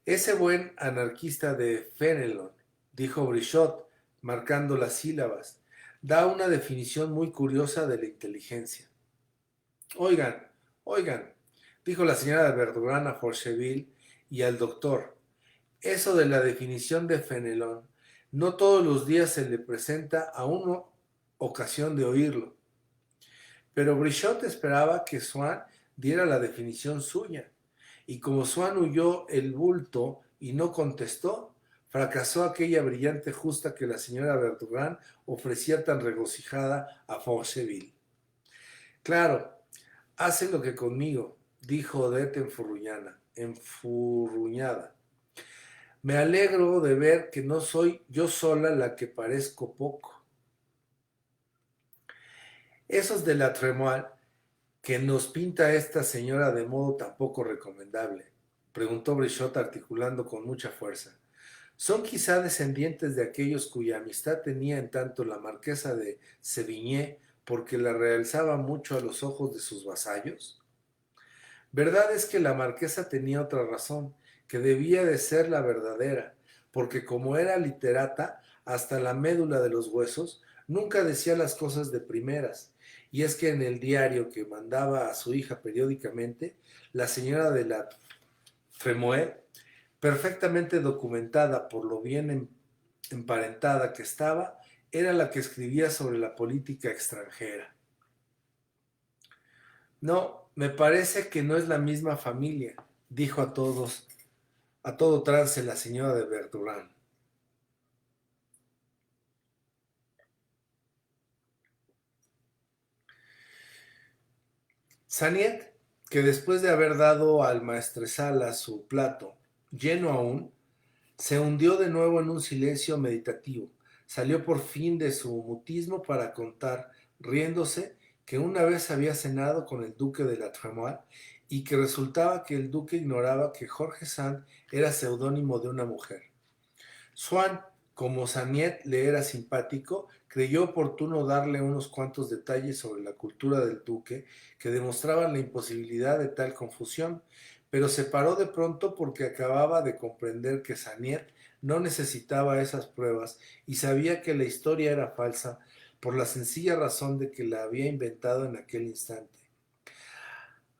Ese buen anarquista de Fenelon, dijo Brichot, marcando las sílabas, da una definición muy curiosa de la inteligencia. Oigan, oigan, dijo la señora de Verdurán a Forcheville y al doctor, eso de la definición de Fenelon, no todos los días se le presenta a uno ocasión de oírlo. Pero Brichot esperaba que Swann diera la definición suya, y como Swann huyó el bulto y no contestó, fracasó aquella brillante justa que la señora Bertrand ofrecía tan regocijada a Forcheville. Claro, hace lo que conmigo, dijo Odette enfurruñada. Me alegro de ver que no soy yo sola la que parezco poco. Esos de la Tremoille que nos pinta esta señora de modo tan poco recomendable, preguntó Brichot articulando con mucha fuerza. ¿Son quizá descendientes de aquellos cuya amistad tenía en tanto la marquesa de Sévigné porque la realzaba mucho a los ojos de sus vasallos? Verdad es que la marquesa tenía otra razón, que debía de ser la verdadera, porque como era literata hasta la médula de los huesos, nunca decía las cosas de primeras. Y es que en el diario que mandaba a su hija periódicamente, la señora de la Tremoille, perfectamente documentada por lo bien emparentada que estaba, era la que escribía sobre la política extranjera. No, me parece que no es la misma familia, dijo a todo trance la señora de Verdurán. Saniet, que después de haber dado al maestresala su plato, lleno aún, se hundió de nuevo en un silencio meditativo. Salió por fin de su mutismo para contar, riéndose, que una vez había cenado con el duque de la Tremoille y que resultaba que el duque ignoraba que Jorge Sand era seudónimo de una mujer. Swann, como Saniet le era simpático, creyó oportuno darle unos cuantos detalles sobre la cultura del duque que demostraban la imposibilidad de tal confusión, pero se paró de pronto porque acababa de comprender que Saniet no necesitaba esas pruebas y sabía que la historia era falsa por la sencilla razón de que la había inventado en aquel instante.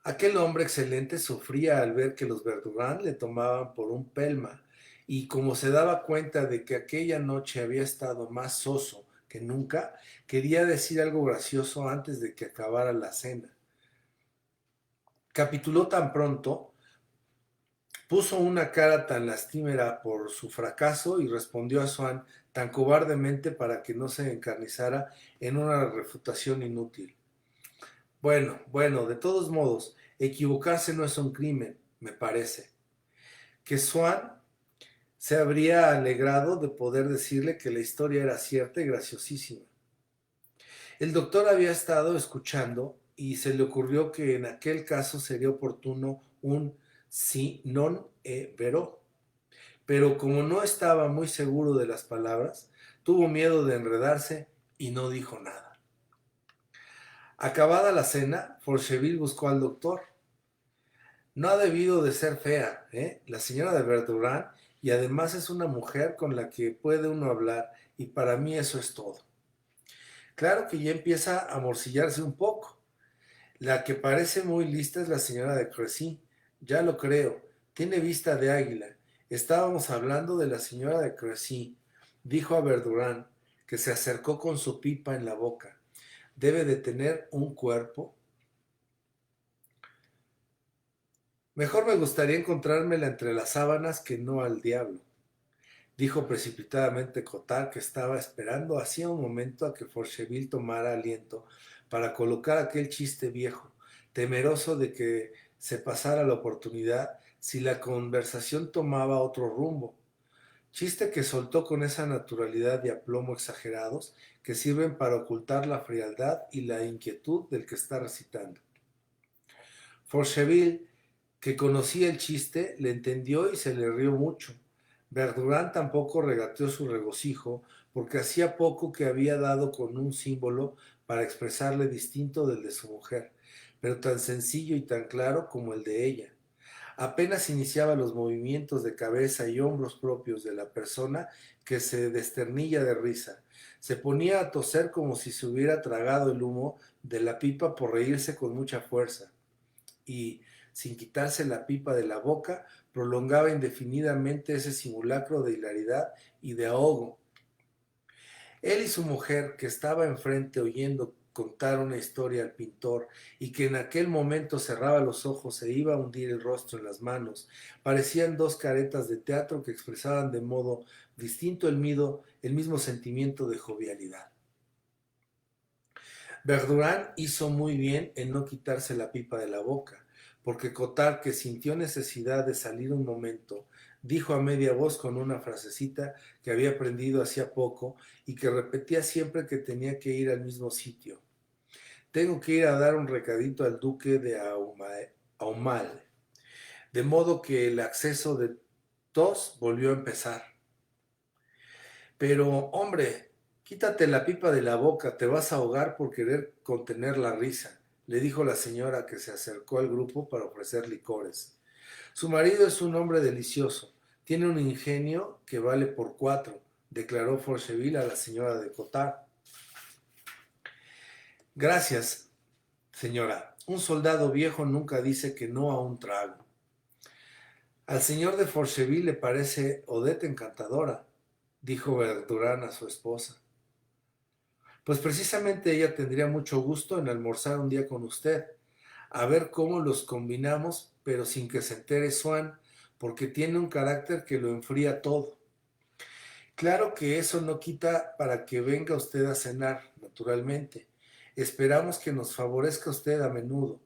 Aquel hombre excelente sufría al ver que los Verdurán le tomaban por un pelma, y como se daba cuenta de que aquella noche había estado más soso que nunca, quería decir algo gracioso antes de que acabara la cena. Capituló tan pronto, puso una cara tan lastimera por su fracaso y respondió a Swann tan cobardemente para que no se encarnizara en una refutación inútil. Bueno, de todos modos, equivocarse no es un crimen, me parece. Que Swann se habría alegrado de poder decirle que la historia era cierta y graciosísima. El doctor había estado escuchando y se le ocurrió que en aquel caso sería oportuno un si non è vero, pero como no estaba muy seguro de las palabras, tuvo miedo de enredarse y no dijo nada. Acabada la cena, Forcheville buscó al doctor. No ha debido de ser fea, ¿eh? La señora de Verdurán y además es una mujer con la que puede uno hablar y para mí eso es todo. Claro que ya empieza a morcillarse un poco. La que parece muy lista es la señora de Crecy. Ya lo creo. Tiene vista de águila. Estábamos hablando de la señora de Crecy, dijo a Verdurán, que se acercó con su pipa en la boca. Debe de tener un cuerpo. Mejor me gustaría encontrármela entre las sábanas que no al diablo, dijo precipitadamente Cottard, que estaba esperando hacía un momento a que Forcheville tomara aliento para colocar aquel chiste viejo, temeroso de que se pasara la oportunidad si la conversación tomaba otro rumbo. Chiste que soltó con esa naturalidad y aplomo exagerados que sirven para ocultar la frialdad y la inquietud del que está recitando. Forcheville, que conocía el chiste, le entendió y se le rió mucho. Verdurán tampoco regateó su regocijo, porque hacía poco que había dado con un símbolo para expresarle distinto del de su mujer, pero tan sencillo y tan claro como el de ella. Apenas iniciaba los movimientos de cabeza y hombros propios de la persona que se desternilla de risa. Se ponía a toser como si se hubiera tragado el humo de la pipa por reírse con mucha fuerza y, sin quitarse la pipa de la boca, prolongaba indefinidamente ese simulacro de hilaridad y de ahogo. Él y su mujer, que estaba enfrente oyendo contar una historia al pintor y que en aquel momento cerraba los ojos e iba a hundir el rostro en las manos, parecían dos caretas de teatro que expresaban de modo distinto el mismo sentimiento de jovialidad. Verdurán hizo muy bien en no quitarse la pipa de la boca, porque Cottard, que sintió necesidad de salir un momento, dijo a media voz con una frasecita que había aprendido hacía poco y que repetía siempre que tenía que ir al mismo sitio. Tengo que ir a dar un recadito al duque de Aumale. De modo que el acceso de tos volvió a empezar. Pero, hombre, quítate la pipa de la boca, te vas a ahogar por querer contener la risa, le dijo la señora, que se acercó al grupo para ofrecer licores. Su marido es un hombre delicioso, tiene un ingenio que vale por 4, declaró Forcheville a la señora de Cottard. Gracias, señora. Un soldado viejo nunca dice que no a un trago. Al señor de Forcheville le parece Odette encantadora, dijo Verdurán a su esposa. Pues precisamente ella tendría mucho gusto en almorzar un día con usted, a ver cómo los combinamos, pero sin que se entere Swann, porque tiene un carácter que lo enfría todo. Claro que eso no quita para que venga usted a cenar, naturalmente. Esperamos que nos favorezca usted a menudo.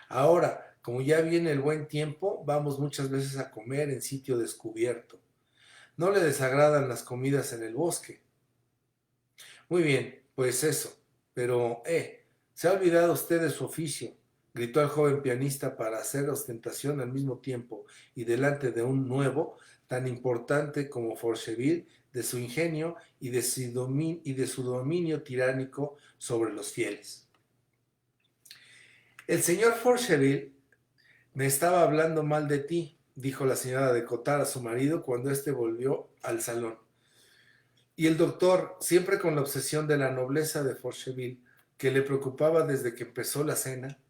Ahora, como ya viene el buen tiempo, vamos muchas veces a comer en sitio descubierto. No le desagradan las comidas en el bosque. Muy bien, pues eso. Pero, ¿se ha olvidado usted de su oficio? Gritó el joven pianista para hacer ostentación al mismo tiempo y delante de un nuevo, tan importante como Forcheville, de su ingenio y de su dominio tiránico sobre los fieles. El señor Forcheville me estaba hablando mal de ti, dijo la señora de Cottard a su marido cuando éste volvió al salón. Y el doctor, siempre con la obsesión de la nobleza de Forcheville, que le preocupaba desde que empezó la cena,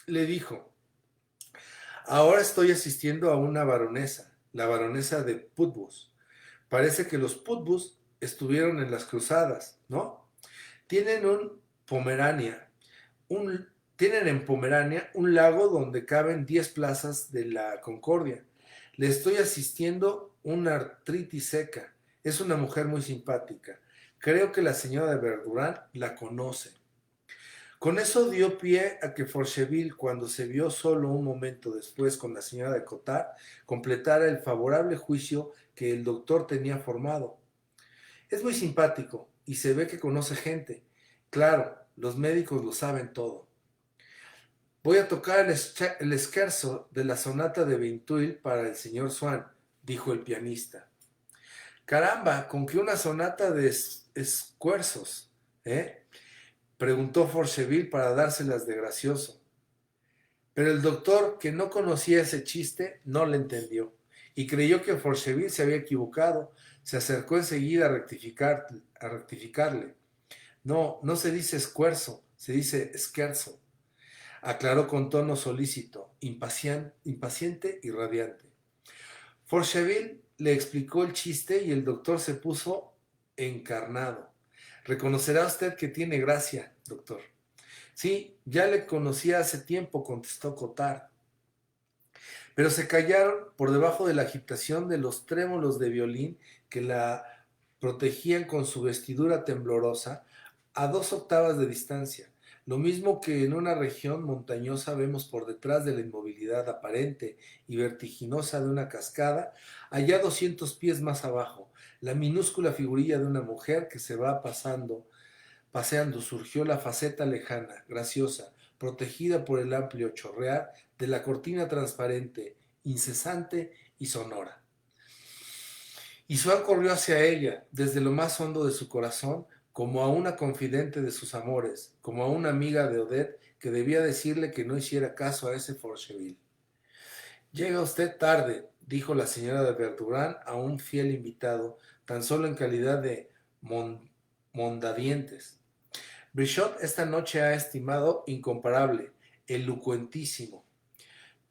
le dijo: ahora estoy asistiendo a una baronesa, la baronesa de Putbus. Parece que los Putbus estuvieron en las cruzadas, ¿no? Tienen tienen en Pomerania un lago donde caben 10 plazas de la Concordia. Le estoy asistiendo una artritis seca. Es una mujer muy simpática. Creo que la señora de Verdurán la conoce. Con eso dio pie a que Forcheville, cuando se vio solo un momento después con la señora de Cottard, completara el favorable juicio que el doctor tenía formado. Es muy simpático y se ve que conoce gente. Claro, los médicos lo saben todo. Voy a tocar el scherzo de la sonata de Vinteuil para el señor Swann, dijo el pianista. Caramba, ¿con qué una sonata de esfuerzos? Preguntó Forcheville para dárselas de gracioso. Pero el doctor, que no conocía ese chiste, no le entendió y creyó que Forcheville se había equivocado. Se acercó enseguida a rectificarle. No, no se dice esfuerzo, se dice scherzo, aclaró con tono solícito, impaciente y radiante. Forcheville le explicó el chiste y el doctor se puso encarnado. Reconocerá usted que tiene gracia, doctor. Sí, ya le conocía hace tiempo, contestó Cottard. Pero se callaron por debajo de la agitación de los trémolos de violín que la protegían con su vestidura temblorosa a 2 octavas de distancia. Lo mismo que en una región montañosa vemos por detrás de la inmovilidad aparente y vertiginosa de una cascada, allá 200 pies más abajo, la minúscula figurilla de una mujer que se va paseando, surgió la faceta lejana, graciosa, protegida por el amplio chorrear de la cortina transparente, incesante y sonora. Y Swann corrió hacia ella, desde lo más hondo de su corazón, como a una confidente de sus amores, como a una amiga de Odette que debía decirle que no hiciera caso a ese Forcheville. Llega usted tarde, dijo la señora de Verdurin a un fiel invitado, tan solo en calidad de mondadientes. Brichot esta noche ha estimado incomparable, elocuentísimo,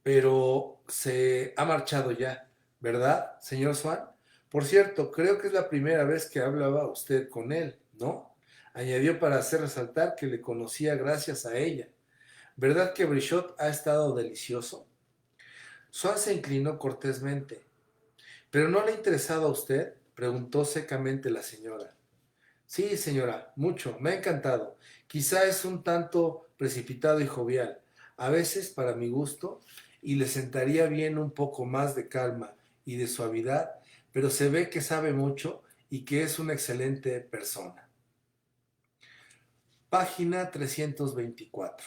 pero se ha marchado ya, ¿verdad, señor Swann? Por cierto, creo que es la primera vez que hablaba usted con él, ¿no? Añadió para hacer resaltar que le conocía gracias a ella. ¿Verdad que Brichot ha estado delicioso? Swann se inclinó cortésmente. ¿Pero no le ha interesado a usted?, preguntó secamente la señora. Sí, señora, mucho, me ha encantado. Quizá es un tanto precipitado y jovial, a veces para mi gusto, y le sentaría bien un poco más de calma y de suavidad, pero se ve que sabe mucho y que es una excelente persona. Página 324.